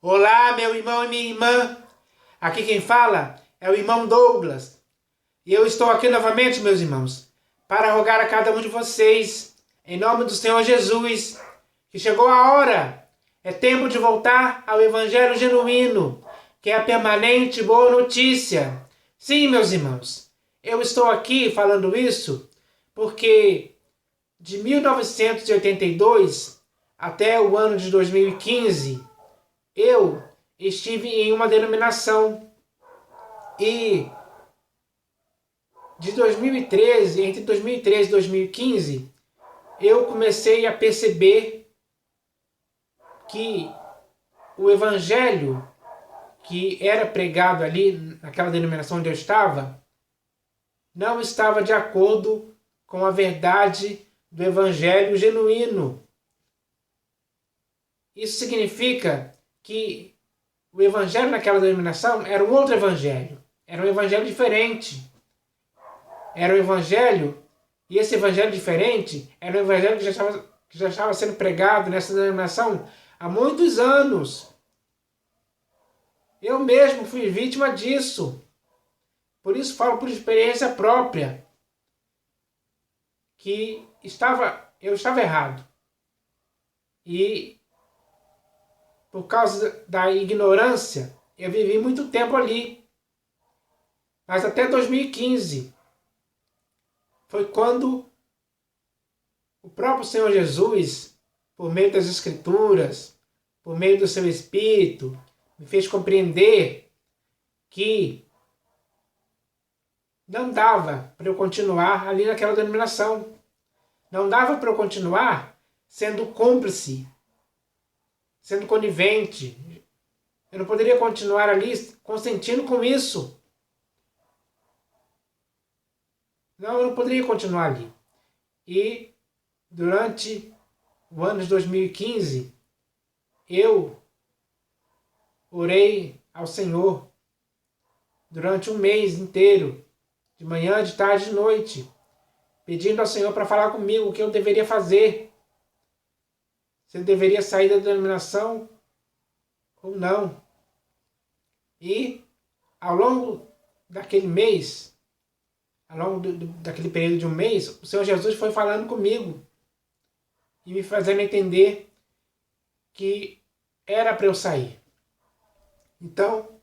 Olá, meu irmão e minha irmã. Aqui quem fala é o irmão Douglas. E eu estou aqui novamente, meus irmãos, para rogar a cada um de vocês, em nome do Senhor Jesus, que chegou a hora. É tempo de voltar ao Evangelho genuíno, que é a permanente boa notícia. Sim, meus irmãos, eu estou aqui falando isso porque de 1982 até o ano de 2015, eu estive em uma denominação e de 2013, entre 2013 e 2015, eu comecei a perceber que o evangelho que era pregado ali naquela denominação onde eu estava não estava de acordo com a verdade do evangelho genuíno. Isso significa que o evangelho naquela denominação era um outro evangelho. Era um evangelho diferente. Era um evangelho, e esse evangelho diferente era um evangelho que já estava sendo pregado nessa denominação há muitos anos. Eu mesmo fui vítima disso. Por isso falo por experiência própria que eu estava errado. E por causa da ignorância, eu vivi muito tempo ali. Mas até 2015 foi quando o próprio Senhor Jesus, por meio das Escrituras, por meio do seu Espírito, me fez compreender que não dava para eu continuar ali naquela denominação. Não dava para eu continuar sendo cúmplice, sendo conivente. Eu não poderia continuar ali consentindo com isso. Não, eu não poderia continuar ali. E durante o ano de 2015, eu orei ao Senhor durante um mês inteiro, de manhã, de tarde, de noite, pedindo ao Senhor para falar comigo o que eu deveria fazer. Se eu deveria sair da denominação ou não. E ao longo daquele mês, ao longo daquele período de um mês, o Senhor Jesus foi falando comigo e me fazendo entender que era para eu sair. Então,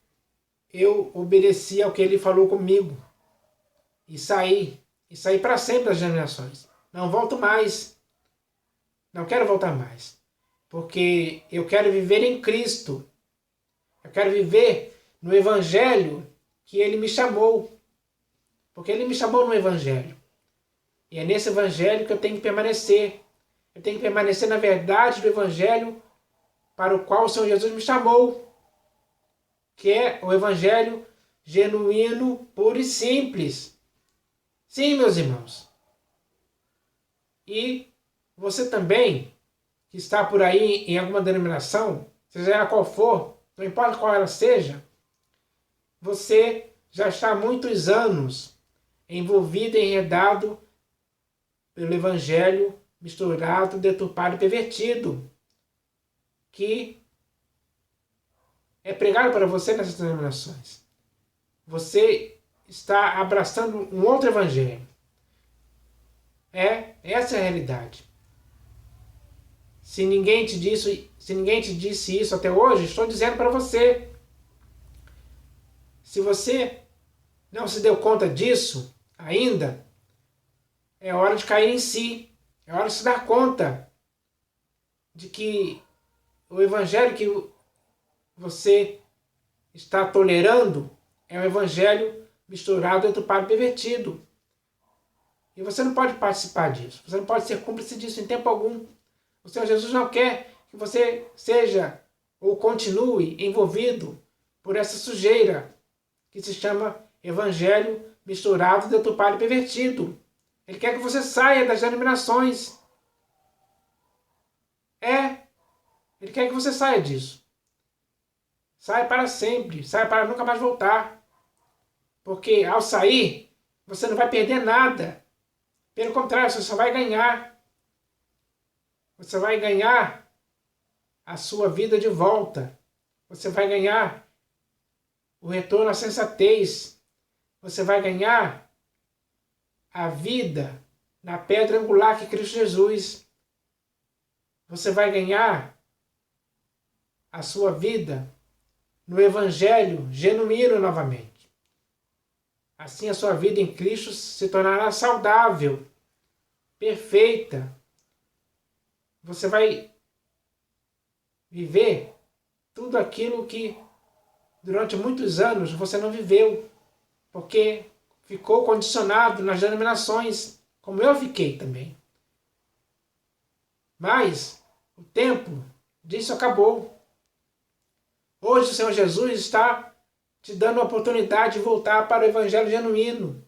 eu obedeci ao que ele falou comigo e saí para sempre das denominações. Não volto mais. Não quero voltar mais. Porque eu quero viver em Cristo. Eu quero viver no Evangelho que Ele me chamou. Porque Ele me chamou no Evangelho. E é nesse Evangelho que eu tenho que permanecer. Eu tenho que permanecer na verdade do Evangelho para o qual o Senhor Jesus me chamou. Que é o Evangelho genuíno, puro e simples. Sim, meus irmãos. E você também, que está por aí em alguma denominação, seja ela qual for, não importa qual ela seja, você já está há muitos anos envolvido e enredado pelo evangelho misturado, deturpado e pervertido, que é pregado para você nessas denominações. Você está abraçando um outro evangelho. Essa é a realidade. Se ninguém te disse isso até hoje, estou dizendo para você. Se você não se deu conta disso ainda, é hora de cair em si. É hora de se dar conta de que o evangelho que você está tolerando é um evangelho misturado, deturpado e pervertido. E você não pode participar disso. Você não pode ser cúmplice disso em tempo algum. O Senhor Jesus não quer que você seja ou continue envolvido por essa sujeira que se chama evangelho misturado, deturpado e pervertido. Ele quer que você saia das denominações. Ele quer que você saia disso. Saia para sempre, saia para nunca mais voltar. Porque ao sair, você não vai perder nada. Pelo contrário, você só vai ganhar. Você vai ganhar a sua vida de volta. Você vai ganhar o retorno à sensatez. Você vai ganhar a vida na pedra angular que é Cristo Jesus. Você vai ganhar a sua vida no Evangelho genuíno novamente. Assim a sua vida em Cristo se tornará saudável, perfeita. Você vai viver tudo aquilo que durante muitos anos você não viveu, porque ficou condicionado nas denominações, como eu fiquei também. Mas o tempo disso acabou. Hoje o Senhor Jesus está te dando a oportunidade de voltar para o Evangelho genuíno.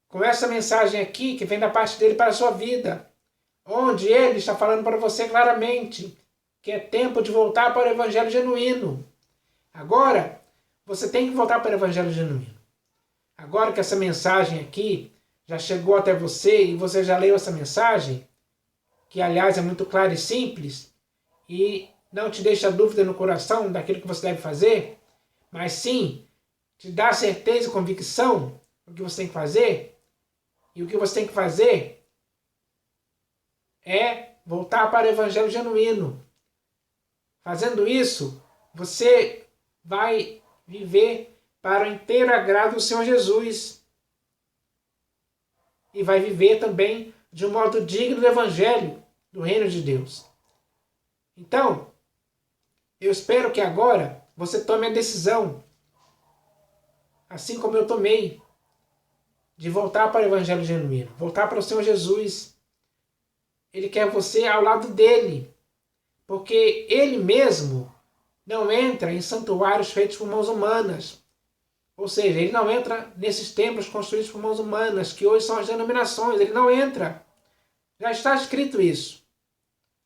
Com essa mensagem aqui, que vem da parte dele para a sua vida, onde ele está falando para você claramente que é tempo de voltar para o Evangelho genuíno. Agora, você tem que voltar para o Evangelho genuíno. Agora que essa mensagem aqui já chegou até você e você já leu essa mensagem, que aliás é muito clara e simples, e não te deixa dúvida no coração daquilo que você deve fazer, mas sim te dá certeza e convicção do que você tem que fazer. E o que você tem que fazer é voltar para o Evangelho genuíno. Fazendo isso, você vai viver para o inteiro agrado do Senhor Jesus. E vai viver também de um modo digno do Evangelho, do Reino de Deus. Então, eu espero que agora você tome a decisão, assim como eu tomei, de voltar para o Evangelho genuíno, voltar para o Senhor Jesus. Ele quer você ao lado dele, porque ele mesmo não entra em santuários feitos por mãos humanas. Ou seja, ele não entra nesses templos construídos por mãos humanas, que hoje são as denominações. Ele não entra. Já está escrito isso.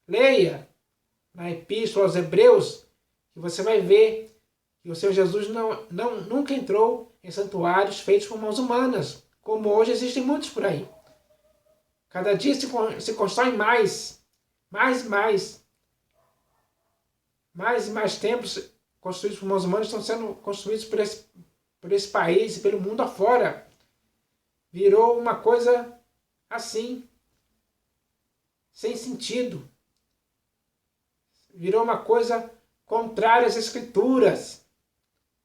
Leia na Epístola aos Hebreus, que você vai ver que o Senhor Jesus nunca entrou em santuários feitos por mãos humanas, como hoje existem muitos por aí. Cada dia se constroem mais e mais templos construídos por mãos humanas estão sendo construídos por esse país e pelo mundo afora. Virou uma coisa assim, sem sentido. Virou uma coisa contrária às Escrituras.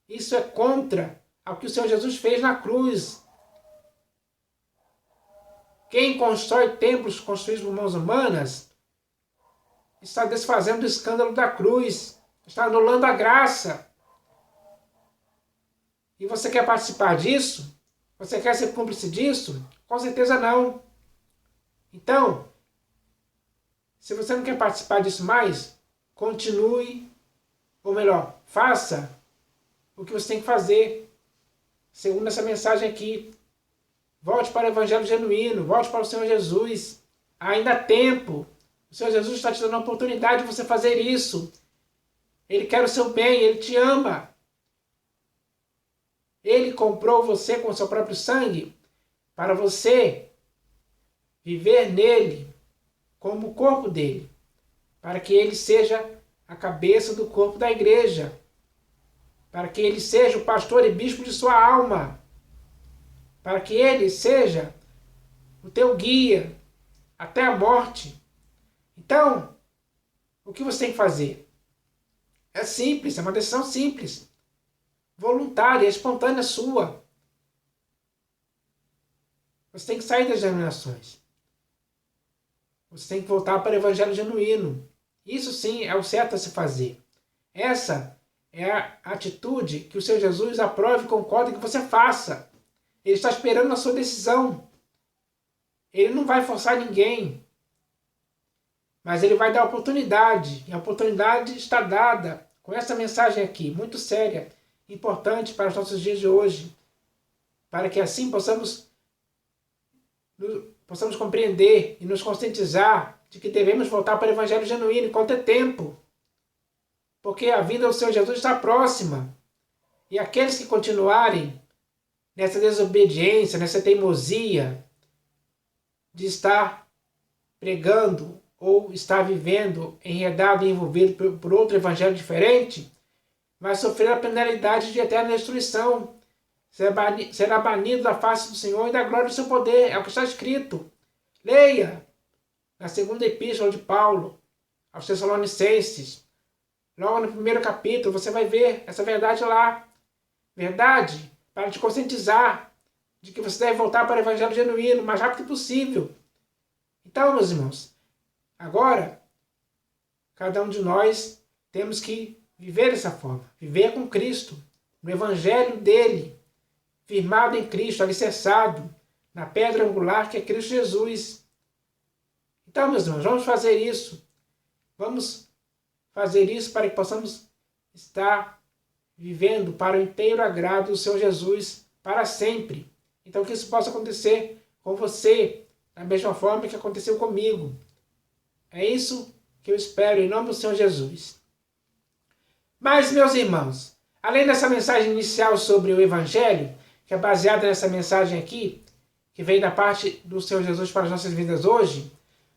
Isso é contra ao que o Senhor Jesus fez na cruz. Quem constrói templos construídos por mãos humanas está desfazendo o escândalo da cruz, está anulando a graça. E você quer participar disso? Você quer ser cúmplice disso? Com certeza não. Então, se você não quer participar disso mais, continue, ou melhor, faça o que você tem que fazer, segundo essa mensagem aqui. Volte para o Evangelho genuíno, volte para o Senhor Jesus. Ainda há tempo. O Senhor Jesus está te dando a oportunidade de você fazer isso. Ele quer o seu bem, Ele te ama. Ele comprou você com o seu próprio sangue para você viver nele como o corpo dele, para que ele seja a cabeça do corpo da igreja, para que ele seja o pastor e bispo de sua alma, para que ele seja o teu guia até a morte. Então, o que você tem que fazer? É simples, é uma decisão simples, voluntária, espontânea sua. Você tem que sair das denominações. Você tem que voltar para o Evangelho genuíno. Isso sim é o certo a se fazer. Essa é a atitude que o Senhor Jesus aprova e concorda que você faça. Ele está esperando a sua decisão. Ele não vai forçar ninguém. Mas ele vai dar oportunidade. E a oportunidade está dada com essa mensagem aqui, muito séria, importante para os nossos dias de hoje. Para que assim possamos compreender e nos conscientizar de que devemos voltar para o Evangelho genuíno enquanto é tempo. Porque a vinda do Senhor Jesus está próxima. E aqueles que continuarem nessa desobediência, nessa teimosia de estar pregando ou está vivendo enredado e envolvido por outro evangelho diferente, vai sofrer a penalidade de eterna destruição. Será banido da face do Senhor e da glória do seu poder. É o que está escrito. Leia na segunda epístola de Paulo aos Tessalonicenses. Logo no primeiro capítulo você vai ver essa verdade lá. Verdade para te conscientizar de que você deve voltar para o evangelho genuíno o mais rápido possível. Então, meus irmãos, agora, cada um de nós temos que viver dessa forma. Viver com Cristo, no evangelho dele, firmado em Cristo, alicerçado na pedra angular que é Cristo Jesus. Então, meus irmãos, vamos fazer isso. Vamos fazer isso para que possamos estar vivendo para o inteiro agrado do Senhor Jesus para sempre. Então, que isso possa acontecer com você, da mesma forma que aconteceu comigo. É isso que eu espero em nome do Senhor Jesus. Mas, meus irmãos, além dessa mensagem inicial sobre o Evangelho, que é baseada nessa mensagem aqui, que vem da parte do Senhor Jesus para as nossas vidas hoje,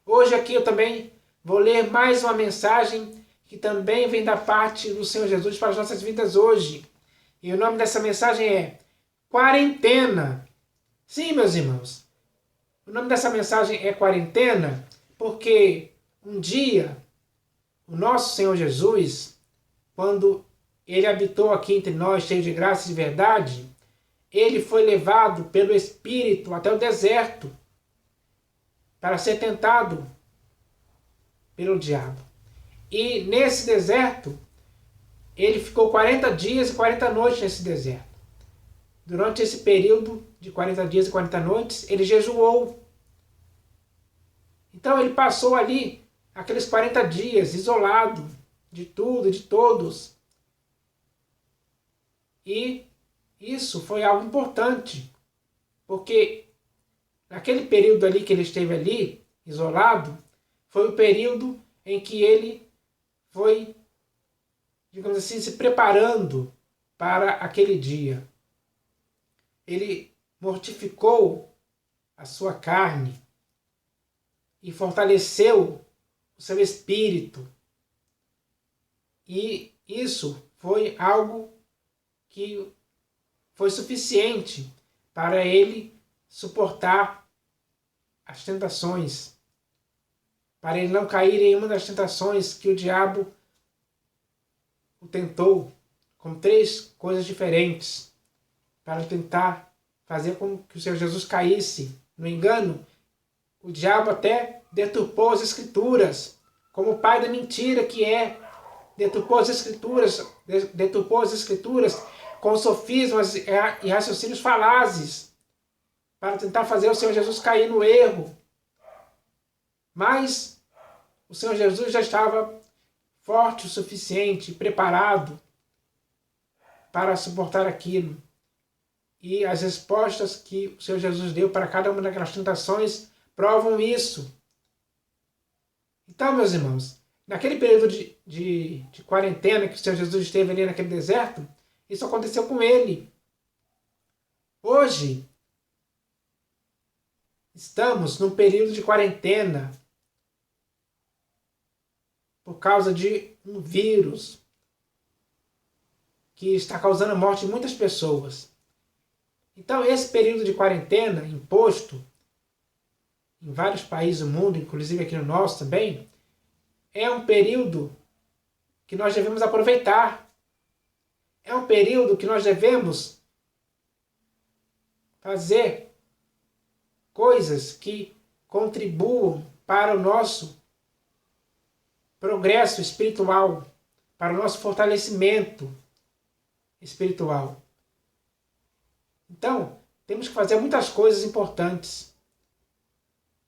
hoje aqui eu também vou ler mais uma mensagem que também vem da parte do Senhor Jesus para as nossas vidas hoje. E o nome dessa mensagem é Quarentena. Sim, meus irmãos, o nome dessa mensagem é Quarentena porque um dia o nosso Senhor Jesus, quando ele habitou aqui entre nós, cheio de graça e de verdade, ele foi levado pelo Espírito até o deserto para ser tentado pelo diabo. E nesse deserto, ele ficou 40 dias e 40 noites nesse deserto. Durante esse período de 40 dias e 40 noites, ele jejuou. Então ele passou ali aqueles 40 dias isolado de tudo e de todos. E isso foi algo importante, porque naquele período ali que ele esteve ali, isolado, foi o período em que ele foi, digamos assim, se preparando para aquele dia. Ele mortificou a sua carne e fortaleceu o seu espírito. E isso foi algo que foi suficiente para ele suportar as tentações, para ele não cair em uma das tentações que o diabo o tentou, com 3 coisas diferentes, para tentar fazer com que o Senhor Jesus caísse no engano. O diabo até deturpou as Escrituras, como o pai da mentira que é, deturpou as Escrituras com sofismas e raciocínios falazes, para tentar fazer o Senhor Jesus cair no erro. Mas o Senhor Jesus já estava forte o suficiente, preparado para suportar aquilo. E as respostas que o Senhor Jesus deu para cada uma daquelas tentações provam isso. Então, meus irmãos, naquele período de quarentena que o Senhor Jesus esteve ali naquele deserto, isso aconteceu com ele. Hoje, estamos num período de quarentena por causa de um vírus que está causando a morte de muitas pessoas. Então, esse período de quarentena imposto em vários países do mundo, inclusive aqui no nosso também, é um período que nós devemos aproveitar. É um período que nós devemos fazer coisas que contribuam para o nosso progresso espiritual, para o nosso fortalecimento espiritual. Então, temos que fazer muitas coisas importantes.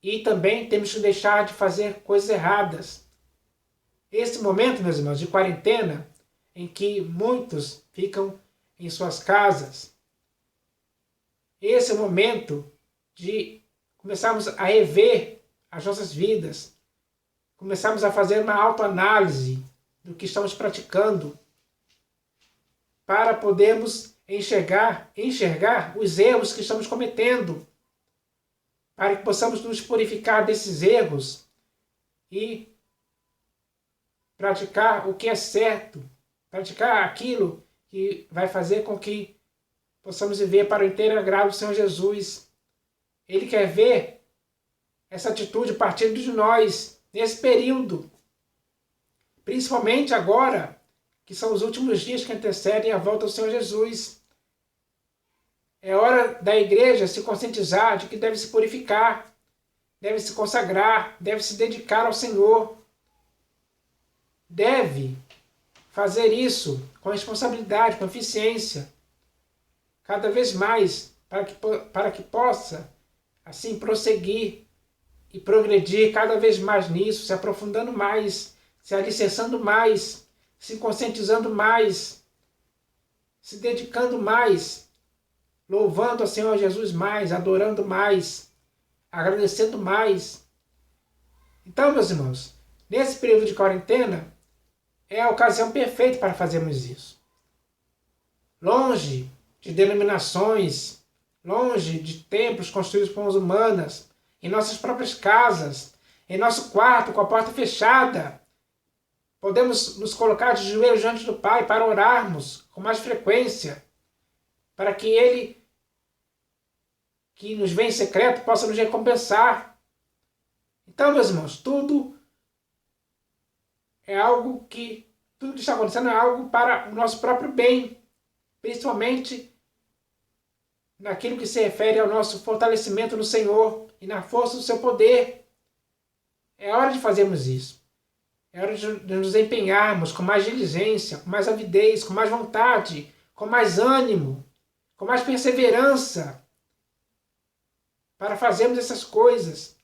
E também temos que deixar de fazer coisas erradas. Esse momento, meus irmãos, de quarentena, em que muitos ficam em suas casas, esse é o momento de começarmos a rever as nossas vidas, começarmos a fazer uma autoanálise do que estamos praticando, para podermos enxergar os erros que estamos cometendo, para que possamos nos purificar desses erros e praticar o que é certo, praticar aquilo que vai fazer com que possamos viver para o inteiro agrado do Senhor Jesus. Ele quer ver essa atitude partindo de nós, nesse período. Principalmente agora, que são os últimos dias que antecedem a volta do Senhor Jesus. É hora da igreja se conscientizar de que deve se purificar, deve se consagrar, deve se dedicar ao Senhor. Deve fazer isso com responsabilidade, com eficiência, cada vez mais, para que possa, assim, prosseguir e progredir cada vez mais nisso, se aprofundando mais, se alicerçando mais, se conscientizando mais, se dedicando mais, louvando ao Senhor Jesus mais, adorando mais, agradecendo mais. Então, meus irmãos, nesse período de quarentena, é a ocasião perfeita para fazermos isso. Longe de denominações, longe de templos construídos por mãos humanas, em nossas próprias casas, em nosso quarto com a porta fechada, podemos nos colocar de joelhos diante do Pai para orarmos com mais frequência, para que Ele, que nos vem em secreto, possa nos recompensar. Então, meus irmãos, tudo que está acontecendo é algo para o nosso próprio bem, principalmente naquilo que se refere ao nosso fortalecimento no Senhor e na força do seu poder. É hora de fazermos isso. É hora de nos empenharmos com mais diligência, com mais avidez, com mais vontade, com mais ânimo, com mais perseverança, para fazermos essas coisas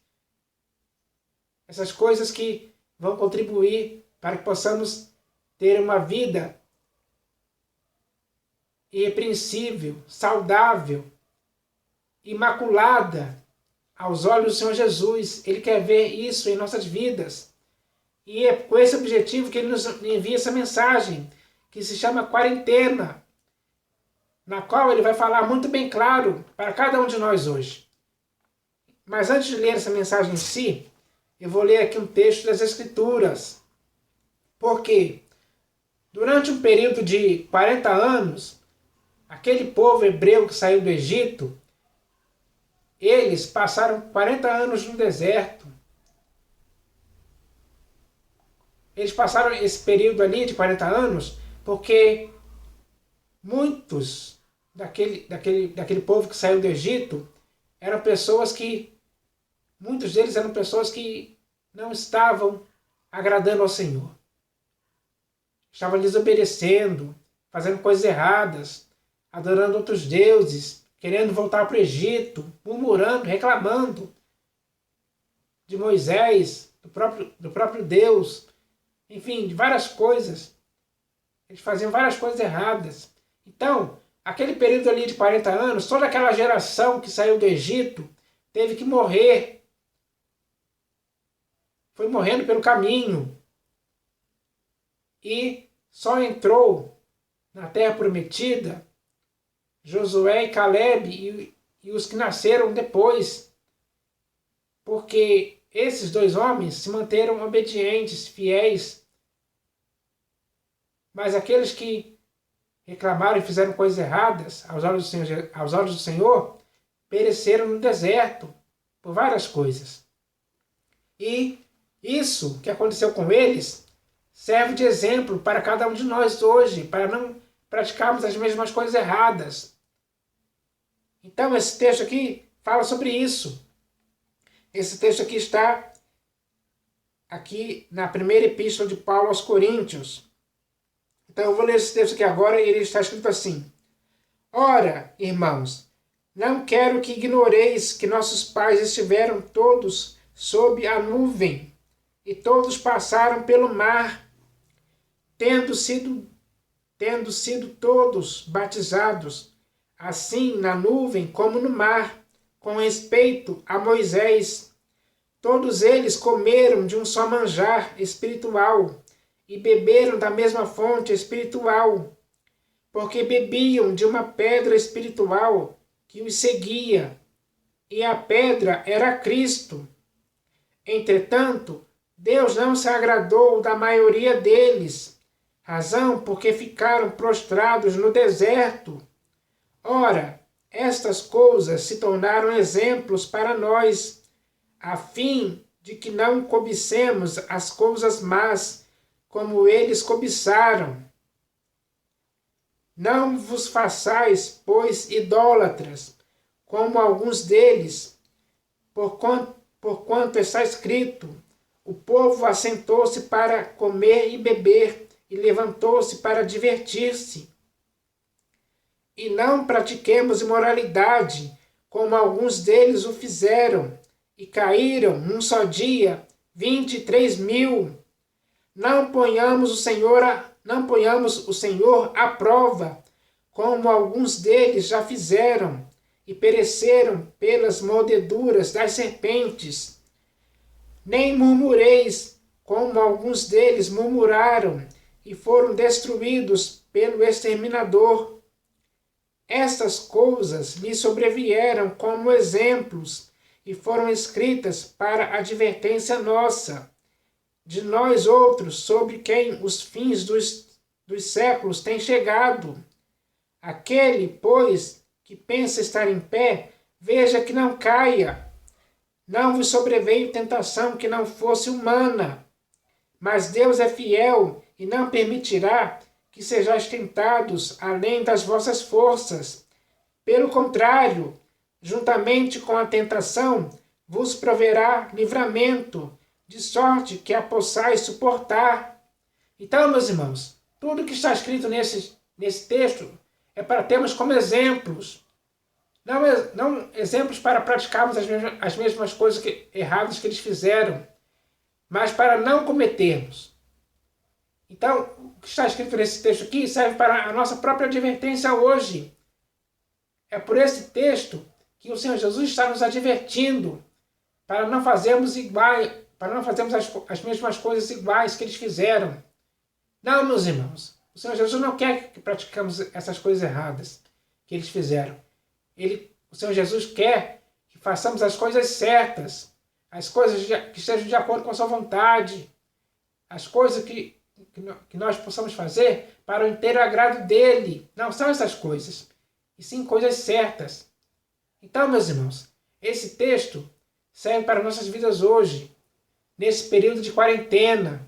que vão contribuir para que possamos ter uma vida irrepreensível, saudável, imaculada aos olhos do Senhor Jesus. Ele quer ver isso em nossas vidas. E é com esse objetivo que ele nos envia essa mensagem, que se chama quarentena, na qual ele vai falar muito bem claro para cada um de nós hoje. Mas antes de ler essa mensagem em si, eu vou ler aqui um texto das Escrituras. Porque durante um período de 40 anos, aquele povo hebreu que saiu do Egito, eles passaram 40 anos no deserto. Eles passaram esse período ali de 40 anos porque muitos daquele povo que saiu do Egito eram pessoas que, muitos deles eram pessoas que não estavam agradando ao Senhor. Estavam desobedecendo, fazendo coisas erradas, adorando outros deuses, querendo voltar para o Egito, murmurando, reclamando de Moisés, do próprio Deus, enfim, de várias coisas. Eles faziam várias coisas erradas. Então, aquele período ali de 40 anos, toda aquela geração que saiu do Egito teve que morrer. Foi morrendo pelo caminho. E só entrou na Terra Prometida Josué e Caleb e os que nasceram depois. Porque esses dois homens se manteram obedientes, fiéis. Mas aqueles que reclamaram e fizeram coisas erradas aos olhos do Senhor, pereceram no deserto por várias coisas. E isso que aconteceu com eles serve de exemplo para cada um de nós hoje, para não praticarmos as mesmas coisas erradas. Então esse texto aqui fala sobre isso. Esse texto aqui está aqui na primeira epístola de Paulo aos Coríntios. Então eu vou ler esse texto aqui agora e ele está escrito assim: Ora, irmãos, não quero que ignoreis que nossos pais estiveram todos sob a nuvem, e todos passaram pelo mar, tendo sido todos batizados, assim na nuvem como no mar, com respeito a Moisés. Todos eles comeram de um só manjar espiritual e beberam da mesma fonte espiritual, porque bebiam de uma pedra espiritual que os seguia, e a pedra era Cristo. Entretanto, Deus não se agradou da maioria deles, razão porque ficaram prostrados no deserto. Ora, estas coisas se tornaram exemplos para nós, a fim de que não cobicemos as coisas más, como eles cobiçaram. Não vos façais, pois, idólatras, como alguns deles, porquanto está escrito: o povo assentou-se para comer e beber, e levantou-se para divertir-se. E não pratiquemos imoralidade, como alguns deles o fizeram, e caíram num só dia 23.000. Não ponhamos o Senhor à prova, como alguns deles já fizeram, e pereceram pelas mordeduras das serpentes. Nem murmureis, como alguns deles murmuraram, e foram destruídos pelo exterminador. Estas coisas lhe sobrevieram como exemplos, e foram escritas para advertência nossa, de nós outros, sobre quem os fins dos séculos têm chegado. Aquele, pois, que pensa estar em pé, veja que não caia. Não vos sobreveio tentação que não fosse humana, mas Deus é fiel e não permitirá que sejais tentados além das vossas forças. Pelo contrário, juntamente com a tentação, vos proverá livramento, de sorte que a possais suportar. Então, meus irmãos, tudo que está escrito nesse texto é para termos como exemplos. Não exemplos para praticarmos as mesmas coisas erradas que eles fizeram, mas para não cometermos. Então, o que está escrito nesse texto aqui serve para a nossa própria advertência hoje. É por esse texto que o Senhor Jesus está nos advertindo para não fazermos as mesmas coisas iguais que eles fizeram. Não, meus irmãos, o Senhor Jesus não quer que praticamos essas coisas erradas que eles fizeram. O Senhor Jesus quer que façamos as coisas certas, as coisas que estejam de acordo com a sua vontade, as coisas que nós possamos fazer para o inteiro agrado dele. Não são essas coisas, e sim coisas certas. Então, meus irmãos, esse texto serve para nossas vidas hoje, nesse período de quarentena,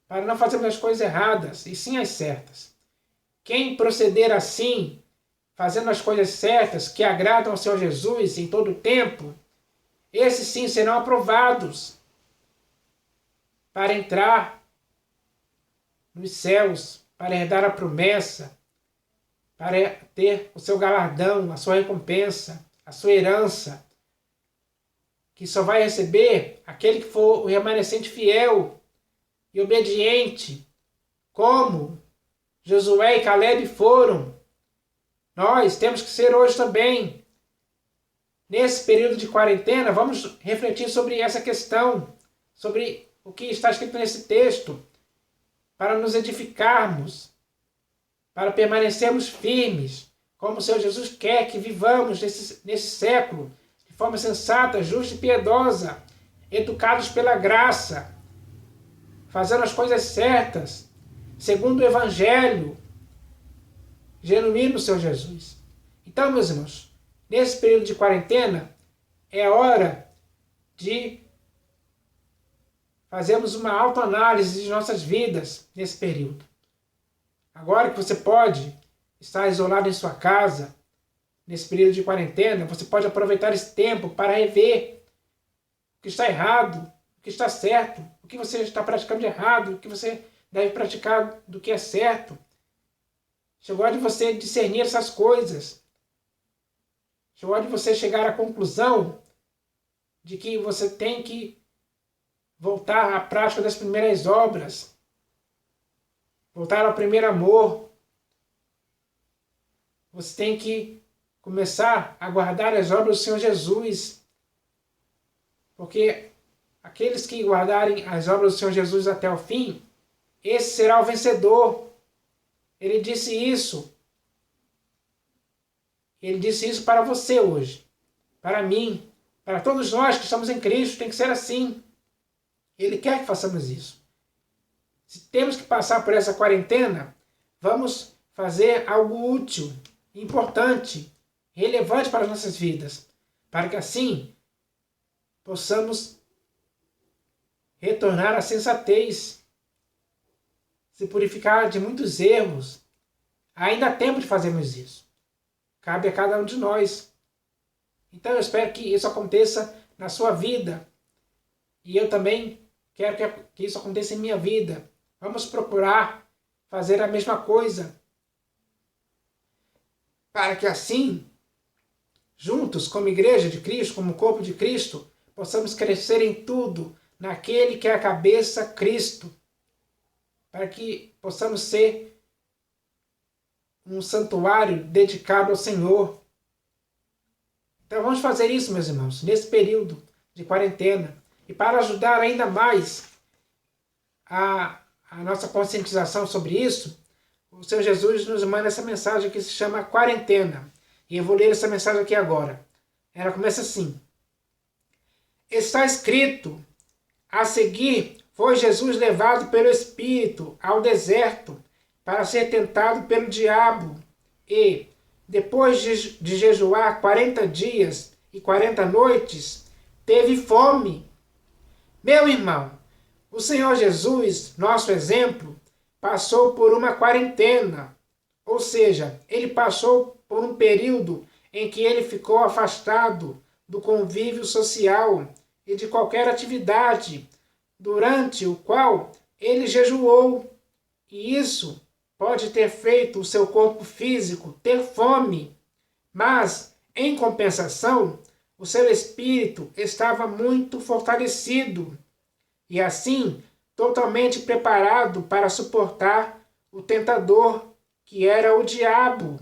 para não fazermos as coisas erradas, e sim as certas. Quem proceder assim, fazendo as coisas certas, que agradam ao Senhor Jesus em todo o tempo, esses sim serão aprovados para entrar nos céus, para herdar a promessa, para ter o seu galardão, a sua recompensa, a sua herança, que só vai receber aquele que for o remanescente fiel e obediente, como Josué e Caleb foram. Nós temos que ser hoje também. Nesse período de quarentena, vamos refletir sobre essa questão, sobre o que está escrito nesse texto, para nos edificarmos, para permanecermos firmes, como o Senhor Jesus quer que vivamos nesse século, de forma sensata, justa e piedosa, educados pela graça, fazendo as coisas certas, segundo o Evangelho genuíno, Senhor Jesus. Então, meus irmãos, nesse período de quarentena, é hora de fazermos uma autoanálise de nossas vidas nesse período. Agora que você pode estar isolado em sua casa, nesse período de quarentena, você pode aproveitar esse tempo para rever o que está errado, o que está certo, o que você está praticando de errado, o que você deve praticar do que é certo. Chegou a hora de você discernir essas coisas. Chegou a hora de você chegar à conclusão de que você tem que voltar à prática das primeiras obras. Voltar ao primeiro amor. Você tem que começar a guardar as obras do Senhor Jesus. Porque aqueles que guardarem as obras do Senhor Jesus até o fim, esse será o vencedor. Ele disse isso. Ele disse isso para você hoje. Para mim. Para todos nós que estamos em Cristo. Tem que ser assim. Ele quer que façamos isso. Se temos que passar por essa quarentena, vamos fazer algo útil, importante, relevante para as nossas vidas, para que assim possamos retornar à sensatez, se purificar de muitos erros. Ainda há tempo de fazermos isso. Cabe a cada um de nós. Então eu espero que isso aconteça na sua vida. E eu também quero que isso aconteça em minha vida. Vamos procurar fazer a mesma coisa, para que assim, juntos, como igreja de Cristo, como corpo de Cristo, possamos crescer em tudo, naquele que é a cabeça, Cristo, para que possamos ser um santuário dedicado ao Senhor. Então vamos fazer isso, meus irmãos, nesse período de quarentena. E para ajudar ainda mais a nossa conscientização sobre isso, o Senhor Jesus nos manda essa mensagem que se chama quarentena. E eu vou ler essa mensagem aqui agora. Ela começa assim: está escrito, a seguir foi Jesus levado pelo Espírito ao deserto para ser tentado pelo diabo e, depois de jejuar 40 dias e 40 noites, teve fome. Meu irmão, o Senhor Jesus, nosso exemplo, passou por uma quarentena, ou seja, ele passou por um período em que ele ficou afastado do convívio social e de qualquer atividade, durante o qual ele jejuou. E isso pode ter feito o seu corpo físico ter fome, mas, em compensação, o seu espírito estava muito fortalecido e, assim, totalmente preparado para suportar o tentador, que era o diabo,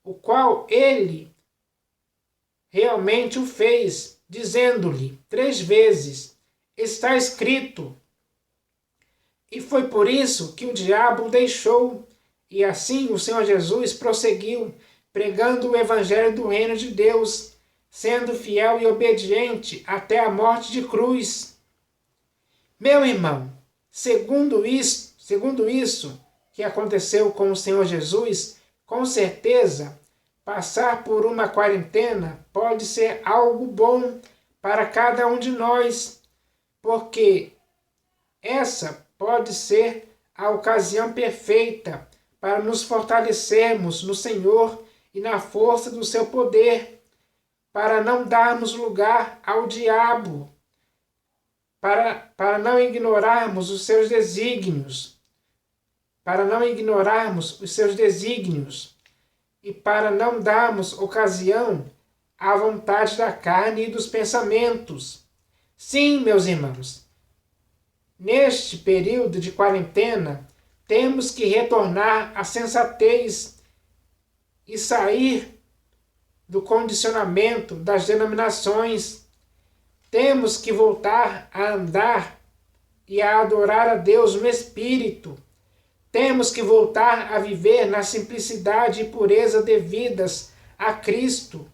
o qual ele realmente o fez, dizendo-lhe 3 vezes: está escrito. E foi por isso que o diabo o deixou. E assim o Senhor Jesus prosseguiu, pregando o evangelho do reino de Deus, sendo fiel e obediente até a morte de cruz. Meu irmão, segundo isso que aconteceu com o Senhor Jesus, com certeza, passar por uma quarentena pode ser algo bom para cada um de nós, porque essa pode ser a ocasião perfeita para nos fortalecermos no Senhor e na força do seu poder, para não darmos lugar ao diabo, para não ignorarmos os seus desígnios, e para não darmos ocasião à vontade da carne e dos pensamentos. Sim, meus irmãos, neste período de quarentena, temos que retornar à sensatez e sair do condicionamento das denominações. Temos que voltar a andar e a adorar a Deus no Espírito. Temos que voltar a viver na simplicidade e pureza devidas a Cristo.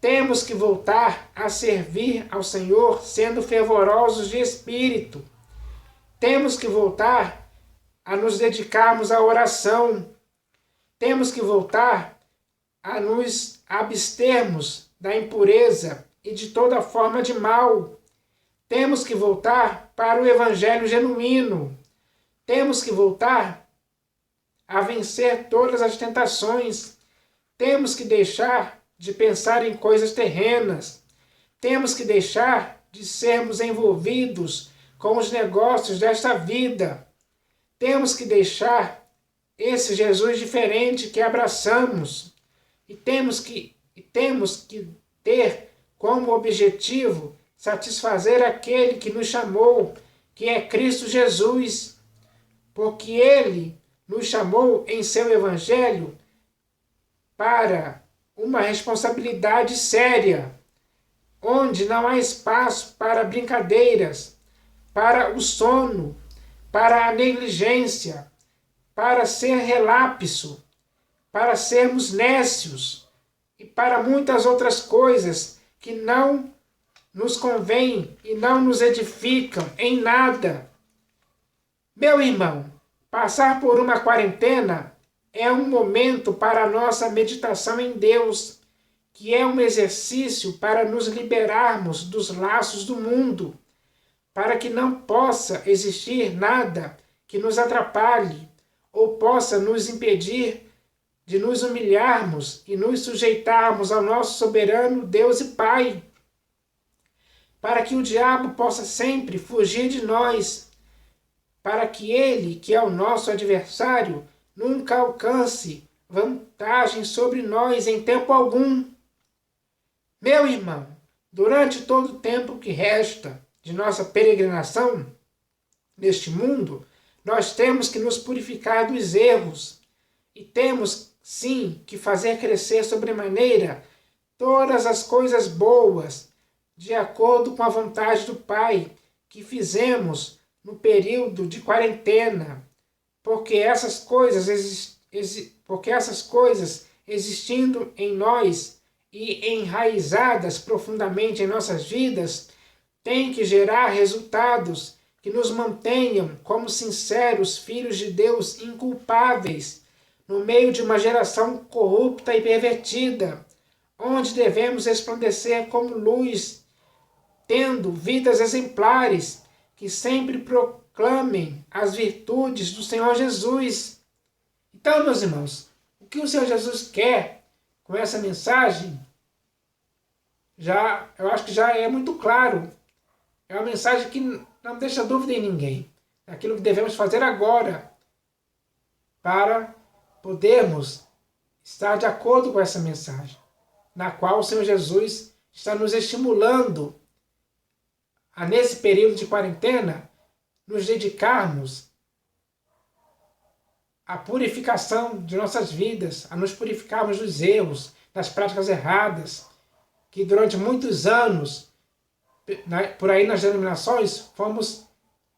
Temos que voltar a servir ao Senhor sendo fervorosos de espírito. Temos que voltar a nos dedicarmos à oração. Temos que voltar a nos abstermos da impureza e de toda forma de mal. Temos que voltar para o evangelho genuíno. Temos que voltar a vencer todas as tentações. Temos que deixar de pensar em coisas terrenas. Temos que deixar de sermos envolvidos com os negócios desta vida. Temos que deixar esse Jesus diferente que abraçamos. E temos que ter como objetivo satisfazer aquele que nos chamou, que é Cristo Jesus, porque Ele nos chamou em seu Evangelho para uma responsabilidade séria, onde não há espaço para brincadeiras, para o sono, para a negligência, para ser relapso, para sermos nécios e para muitas outras coisas que não nos convêm e não nos edificam em nada. Meu irmão, passar por uma quarentena é um momento para a nossa meditação em Deus, que é um exercício para nos liberarmos dos laços do mundo, para que não possa existir nada que nos atrapalhe ou possa nos impedir de nos humilharmos e nos sujeitarmos ao nosso soberano Deus e Pai, para que o diabo possa sempre fugir de nós, para que ele, que é o nosso adversário, nunca alcance vantagem sobre nós em tempo algum. Meu irmão, durante todo o tempo que resta de nossa peregrinação neste mundo, nós temos que nos purificar dos erros e temos, sim, que fazer crescer sobremaneira todas as coisas boas, de acordo com a vontade do Pai, que fizemos no período de quarentena, porque essas coisas existindo em nós e enraizadas profundamente em nossas vidas, têm que gerar resultados que nos mantenham como sinceros filhos de Deus inculpáveis, no meio de uma geração corrupta e pervertida, onde devemos resplandecer como luz, tendo vidas exemplares que sempre proclamem as virtudes do Senhor Jesus. Então, meus irmãos, o que o Senhor Jesus quer com essa mensagem, eu acho que já é muito claro. É uma mensagem que não deixa dúvida em ninguém. É aquilo que devemos fazer agora para podermos estar de acordo com essa mensagem, na qual o Senhor Jesus está nos estimulando a, nesse período de quarentena, nos dedicarmos à purificação de nossas vidas, a nos purificarmos dos erros, das práticas erradas, que durante muitos anos, por aí nas denominações, fomos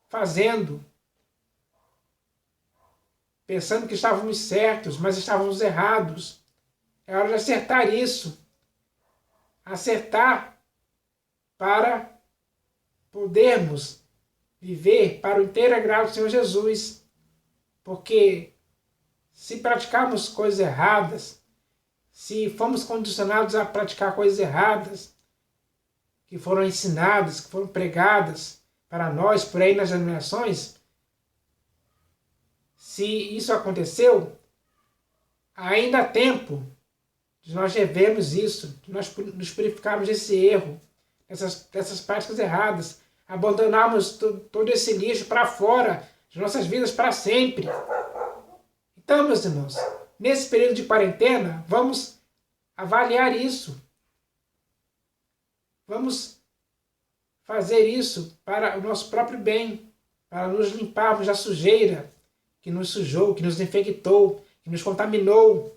fazendo, pensando que estávamos certos, mas estávamos errados. É hora de acertar isso. Acertar para podermos viver para o inteiro agrado do Senhor Jesus. Porque se praticarmos coisas erradas, se fomos condicionados a praticar coisas erradas, que foram ensinadas, que foram pregadas para nós por aí nas denominações, se isso aconteceu, ainda há tempo de nós revermos isso, de nós nos purificarmos desse erro, dessas práticas erradas, abandonarmos todo esse lixo para fora de nossas vidas para sempre. Então, meus irmãos, nesse período de quarentena, vamos avaliar isso. Vamos fazer isso para o nosso próprio bem, para nos limparmos da sujeira que nos sujou, que nos infectou, que nos contaminou,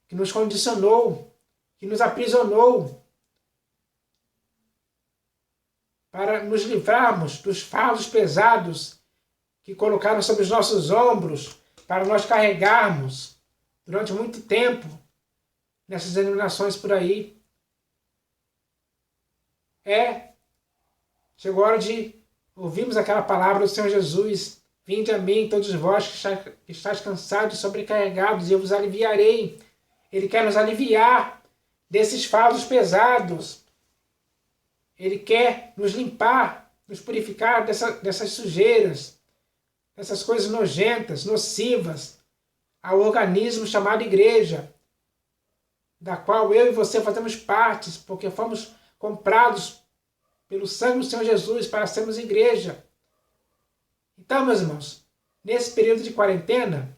que nos condicionou, que nos aprisionou, para nos livrarmos dos fardos pesados que colocaram sobre os nossos ombros, para nós carregarmos durante muito tempo nessas denominações por aí. Chegou a hora de ouvirmos aquela palavra do Senhor Jesus: vinde a mim, todos vós que estáis cansados e sobrecarregados, e eu vos aliviarei. Ele quer nos aliviar desses fardos pesados. Ele quer nos limpar, nos purificar dessas sujeiras, dessas coisas nojentas, nocivas ao organismo chamado igreja, da qual eu e você fazemos partes, porque fomos comprados pelo sangue do Senhor Jesus para sermos igreja. Então, meus irmãos, nesse período de quarentena,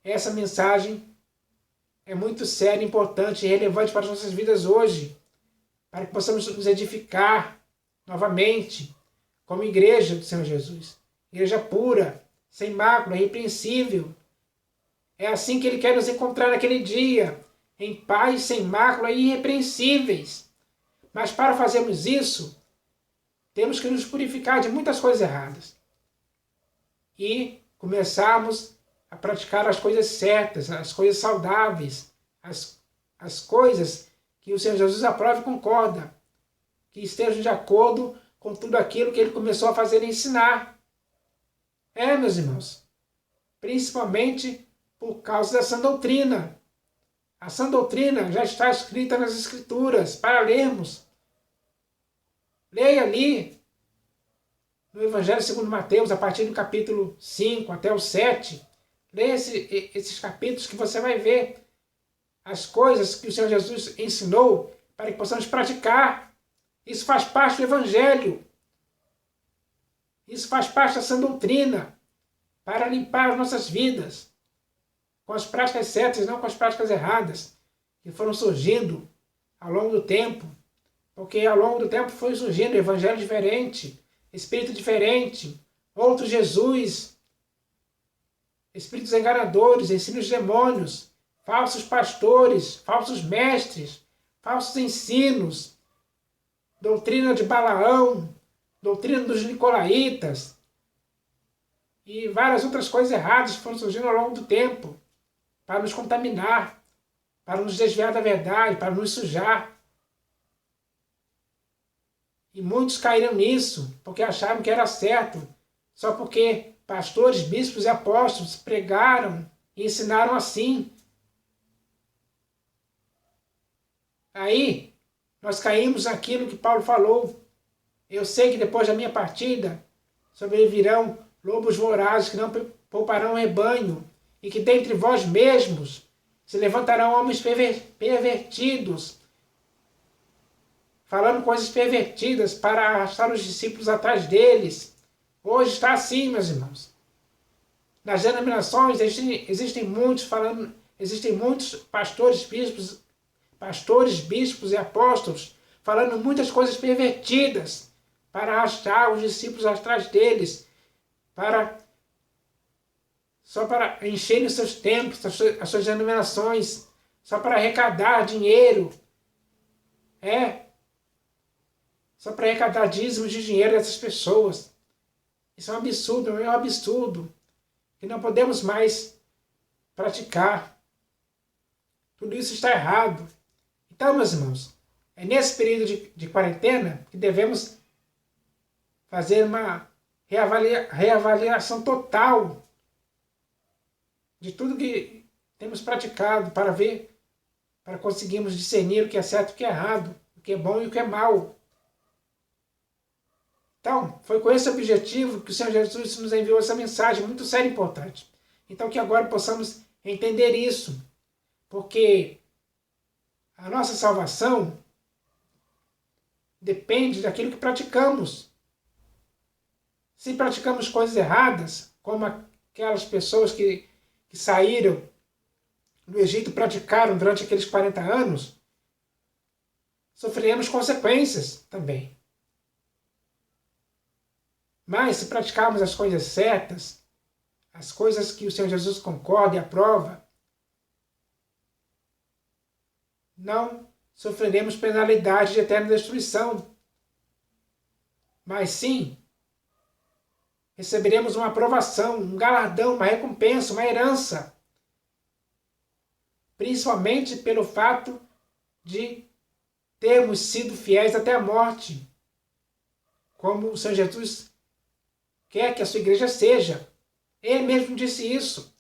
essa mensagem é muito séria, importante e relevante para as nossas vidas hoje, para que possamos nos edificar novamente como igreja do Senhor Jesus. Igreja pura, sem mácula, irrepreensível. É assim que Ele quer nos encontrar naquele dia, em paz, sem mácula e irrepreensíveis. Mas para fazermos isso, temos que nos purificar de muitas coisas erradas e começarmos a praticar as coisas certas, as coisas saudáveis, as coisas que o Senhor Jesus aprova e concorda. que estejam de acordo com tudo aquilo que ele começou a fazer e ensinar. Meus irmãos, principalmente por causa da sã doutrina. A sã doutrina já está escrita nas Escrituras para lermos. Leia ali no Evangelho segundo Mateus, a partir do capítulo 5 até o 7. Leia esses capítulos que você vai ver as coisas que o Senhor Jesus ensinou para que possamos praticar. Isso faz parte do Evangelho. Isso faz parte da sã doutrina para limpar as nossas vidas com as práticas certas e não com as práticas erradas que foram surgindo ao longo do tempo. Porque ao longo do tempo foi surgindo evangelho diferente, espírito diferente, outro Jesus, espíritos enganadores, ensinos de demônios, falsos pastores, falsos mestres, falsos ensinos, doutrina de Balaão, doutrina dos Nicolaitas e várias outras coisas erradas que foram surgindo ao longo do tempo para nos contaminar, para nos desviar da verdade, para nos sujar. E muitos caíram nisso, porque acharam que era certo, só porque pastores, bispos e apóstolos pregaram e ensinaram assim. Aí, nós caímos naquilo que Paulo falou. Eu sei que depois da minha partida, sobrevirão lobos vorazes que não pouparão o rebanho, e que dentre vós mesmos se levantarão homens pervertidos, falando coisas pervertidas para arrastar os discípulos atrás deles. Hoje está assim, meus irmãos. Nas denominações existem muitos pastores, bispos e apóstolos falando muitas coisas pervertidas para arrastar os discípulos atrás deles, só para encherem os seus templos, as suas denominações, só para arrecadar dinheiro. Só para arrecadar dízimos de dinheiro dessas pessoas. Isso é um absurdo, é um absurdo. Que não podemos mais praticar. Tudo isso está errado. Então, meus irmãos, é nesse período de quarentena que devemos fazer uma reavaliação total de tudo que temos praticado para conseguirmos discernir o que é certo e o que é errado, o que é bom e o que é mal. Então, foi com esse objetivo que o Senhor Jesus nos enviou essa mensagem muito séria e importante. Então, que agora possamos entender isso, porque a nossa salvação depende daquilo que praticamos. Se praticamos coisas erradas, como aquelas pessoas que saíram do Egito praticaram durante aqueles 40 anos, sofreremos consequências também. Mas se praticarmos as coisas certas, as coisas que o Senhor Jesus concorda e aprova, não sofreremos penalidade de eterna destruição. Mas sim, receberemos uma aprovação, um galardão, uma recompensa, uma herança. Principalmente pelo fato de termos sido fiéis até a morte, como o Senhor Jesus quer que a sua igreja seja. Ele mesmo disse isso.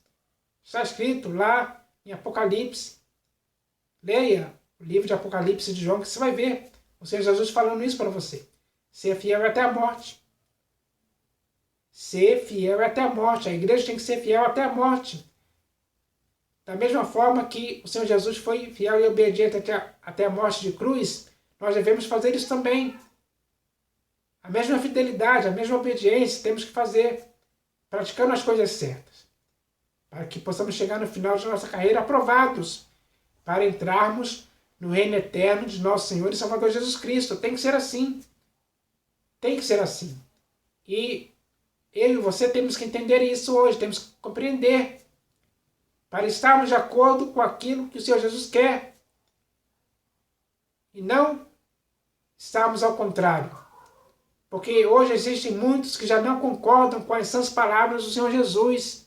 Está escrito lá em Apocalipse. Leia o livro de Apocalipse de João que você vai ver o Senhor Jesus falando isso para você. Ser fiel até a morte. Ser fiel até a morte. A igreja tem que ser fiel até a morte. Da mesma forma que o Senhor Jesus foi fiel e obediente até a morte de cruz, nós devemos fazer isso também. A mesma fidelidade, a mesma obediência temos que fazer, praticando as coisas certas, para que possamos chegar no final de nossa carreira aprovados, para entrarmos no reino eterno de nosso Senhor e Salvador Jesus Cristo. Tem que ser assim. Tem que ser assim. E eu e você temos que entender isso hoje, temos que compreender, para estarmos de acordo com aquilo que o Senhor Jesus quer. E não estarmos ao contrário. Porque hoje existem muitos que já não concordam com as sãs palavras do Senhor Jesus.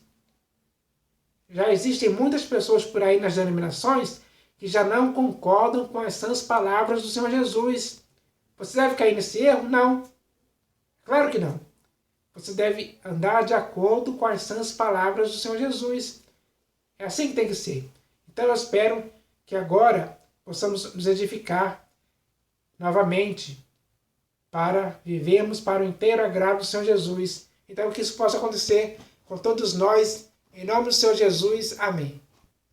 Já existem muitas pessoas por aí nas denominações que já não concordam com as sãs palavras do Senhor Jesus. Você deve cair nesse erro? Não. Claro que não. Você deve andar de acordo com as sãs palavras do Senhor Jesus. É assim que tem que ser. Então eu espero que agora possamos nos edificar novamente para vivermos para o inteiro agrado do Senhor Jesus. Então que isso possa acontecer com todos nós. Em nome do Senhor Jesus. Amém.